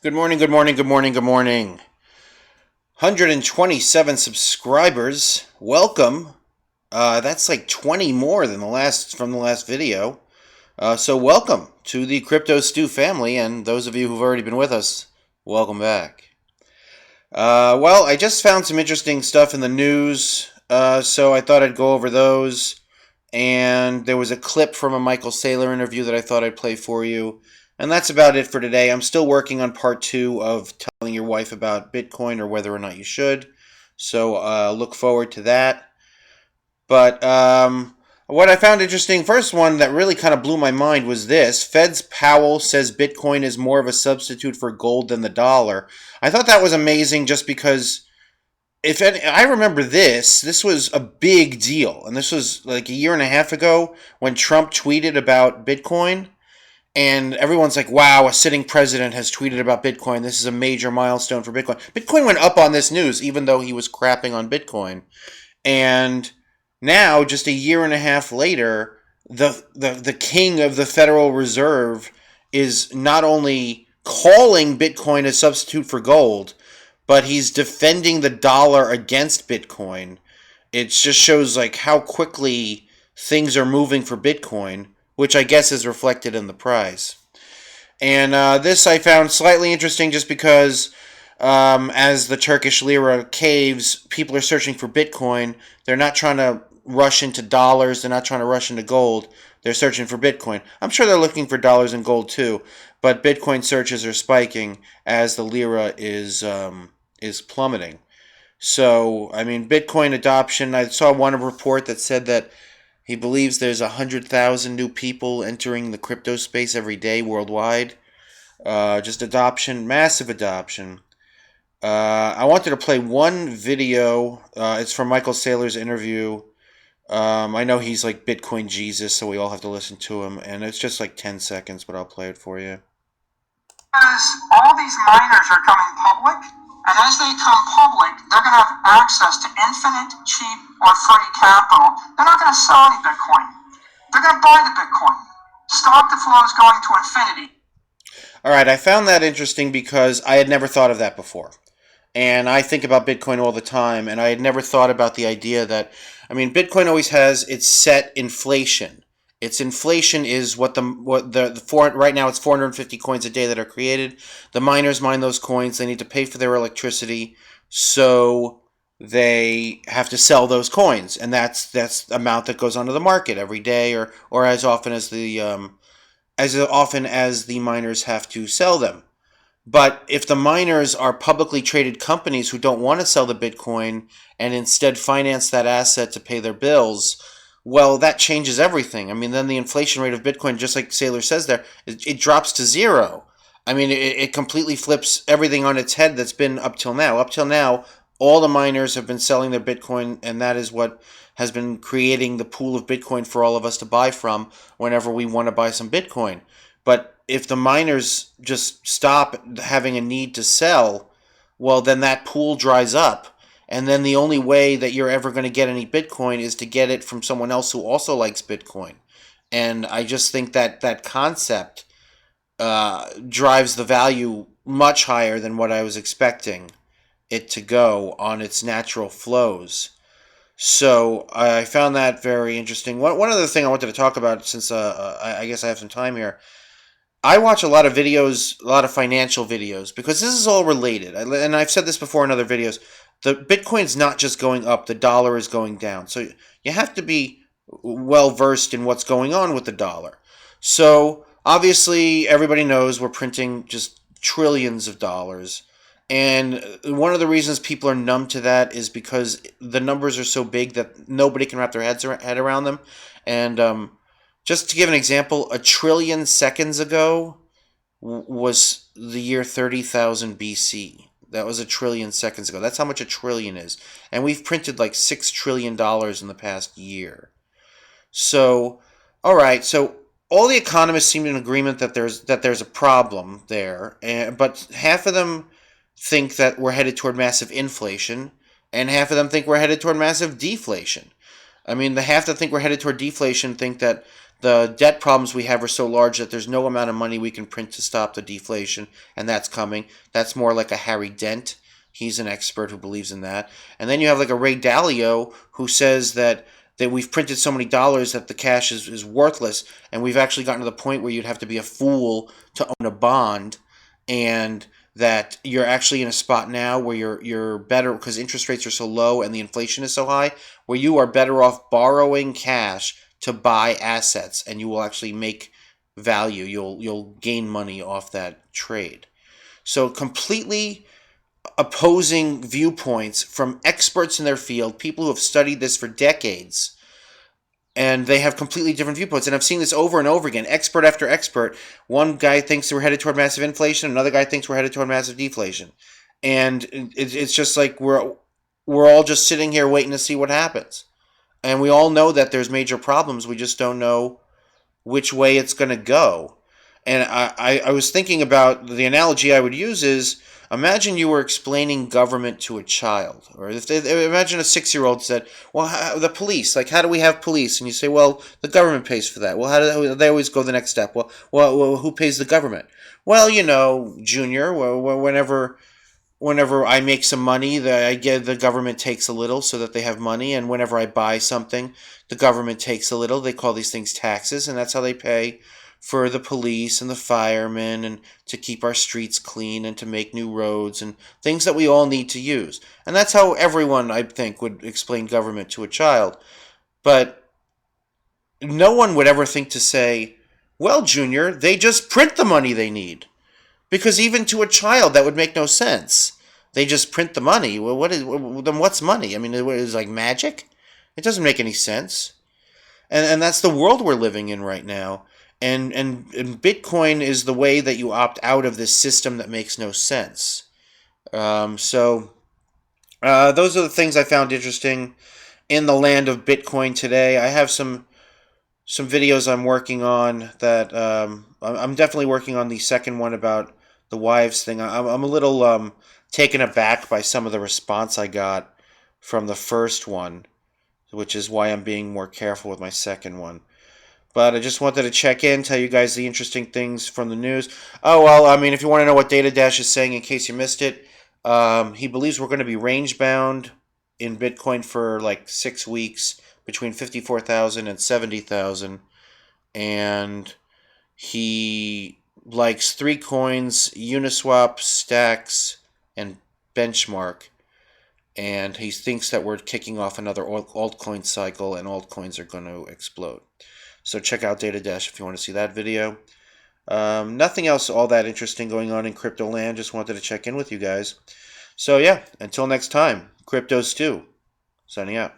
Good morning, good morning, good morning, good morning. 127 subscribers. Welcome. That's like 20 more than the last video. So welcome to the Crypto Stew family, and those of you who've already been with us, welcome back. Well, I just found some interesting stuff in the news, so I thought I'd go over those. And there was a clip from a Michael Saylor interview that I thought I'd play for you. And that's about it for today. I'm still working on part two of telling your wife about Bitcoin or whether or not you should. So look forward to that. But what I found interesting, first one that really kind of blew my mind was this. Fed's Powell says Bitcoin is more of a substitute for gold than the dollar. I thought that was amazing just because if any, I remember this was a big deal. And this was like a year and a half ago when Trump tweeted about Bitcoin. And everyone's like, wow, a sitting president has tweeted about Bitcoin. This is a major milestone for Bitcoin. Bitcoin went up on this news, even though he was crapping on Bitcoin. And now, just a year and a half later, the king of the Federal Reserve is not only calling Bitcoin a substitute for gold, but he's defending the dollar against Bitcoin. It just shows like how quickly things are moving for Bitcoin, which I guess is reflected in the price. And this I found slightly interesting just because as the Turkish lira caves, people are searching for Bitcoin. They're not trying to rush into dollars. They're not trying to rush into gold. They're searching for Bitcoin. I'm sure they're looking for dollars and gold too, but Bitcoin searches are spiking as the lira is plummeting. So, I mean, Bitcoin adoption. I saw one report that said that he believes there's 100,000 new people entering the crypto space every day worldwide. Just adoption, massive adoption. I wanted to play one video. It's from Michael Saylor's interview. I know he's like Bitcoin Jesus, so we all have to listen to him. And it's just like 10 seconds, but I'll play it for you. Because all these miners are coming public, and as they come public, they're going to have access to infinite, cheap, or free capital. They're not going to sell any Bitcoin. They're going to buy the Bitcoin. Stock the flow is going to infinity. All right, I found that interesting because I had never thought of that before. And I think about Bitcoin all the time, and I had never thought about the idea that, I mean, Bitcoin always has its set inflation. Its inflation is right now it's 450 coins a day that are created. The miners mine those coins. They need to pay for their electricity, so they have to sell those coins, and that's the amount that goes onto the market every day, or as often as the miners have to sell them. But if the miners are publicly traded companies who don't want to sell the Bitcoin and instead finance that asset to pay their bills, well, that changes everything. I mean, then the inflation rate of Bitcoin, just like Saylor says there, it drops to zero. I mean, it completely flips everything on its head that's been up till now. Up till now, all the miners have been selling their Bitcoin, and that is what has been creating the pool of Bitcoin for all of us to buy from whenever we want to buy some Bitcoin. But if the miners just stop having a need to sell, well, then that pool dries up. And then the only way that you're ever going to get any Bitcoin is to get it from someone else who also likes Bitcoin. And I just think that that concept drives the value much higher than what I was expecting it to go on its natural flows. So I found that very interesting. One other thing I wanted to talk about, since I guess I have some time here, I watch a lot of videos, a lot of financial videos, because this is all related. And I've said this before in other videos. The Bitcoin's not just going up, the dollar is going down. So you have to be well versed in what's going on with the dollar. So obviously everybody knows we're printing just trillions of dollars. And one of the reasons people are numb to that is because the numbers are so big that nobody can wrap their head around them. And just to give an example, a trillion seconds ago was the year 30,000 BC. That was a trillion seconds ago. That's how much a trillion is. And we've printed like $6 trillion in the past year. So, all right, so all the economists seem in agreement that there's a problem there, but half of them think that we're headed toward massive inflation, and half of them think we're headed toward massive deflation. I mean, the half that think we're headed toward deflation think that the debt problems we have are so large that there's no amount of money we can print to stop the deflation, and that's coming. That's more like a Harry Dent. He's an expert who believes in that. And then you have like a Ray Dalio who says that we've printed so many dollars that the cash is worthless, and we've actually gotten to the point where you'd have to be a fool to own a bond, and that you're actually in a spot now where you're better because interest rates are so low and the inflation is so high, where you are better off borrowing cash to buy assets, and you will actually make value. You'll gain money off that trade. So completely opposing viewpoints from experts in their field, people who have studied this for decades, and they have completely different viewpoints. And I've seen this over and over again, expert after expert. One guy thinks we're headed toward massive inflation, another guy thinks we're headed toward massive deflation. And it's just like we're all just sitting here waiting to see what happens. And we all know that there's major problems. We just don't know which way it's going to go. And I was thinking about the analogy I would use is, imagine you were explaining government to a child. Or imagine a 6-year-old said, well, the police, like, how do we have police? And you say, well, the government pays for that. Well, how do they always go the next step? Well, who pays the government? Well, Junior, whenever I make some money, the government takes a little so that they have money, and whenever I buy something, the government takes a little. They call these things taxes, and that's how they pay for the police and the firemen, and to keep our streets clean, and to make new roads and things that we all need to use. And that's how everyone, I think, would explain government to a child. But no one would ever think to say, well, Junior, they just print the money they need. Because even to a child, that would make no sense. They just print the money. Well, then what's money? I mean, is it like magic? It doesn't make any sense. And that's the world we're living in right now. And Bitcoin is the way that you opt out of this system that makes no sense. So those are the things I found interesting in the land of Bitcoin today. I have some videos I'm working on that I'm definitely working on the second one about the wives thing. I'm a little taken aback by some of the response I got from the first one, which is why I'm being more careful with my second one. But I just wanted to check in, tell you guys the interesting things from the news. Oh, well, I mean, if you want to know what DataDash is saying in case you missed it, he believes we're going to be range-bound in Bitcoin for like 6 weeks, between 54,000 and 70,000. And he likes 3 coins, Uniswap, Stacks, and Benchmark. And he thinks that we're kicking off another altcoin cycle, and altcoins are going to explode. So check out DataDash if you want to see that video. Nothing else all that interesting going on in crypto land. Just wanted to check in with you guys. So yeah, until next time, Crypto Stew, signing out.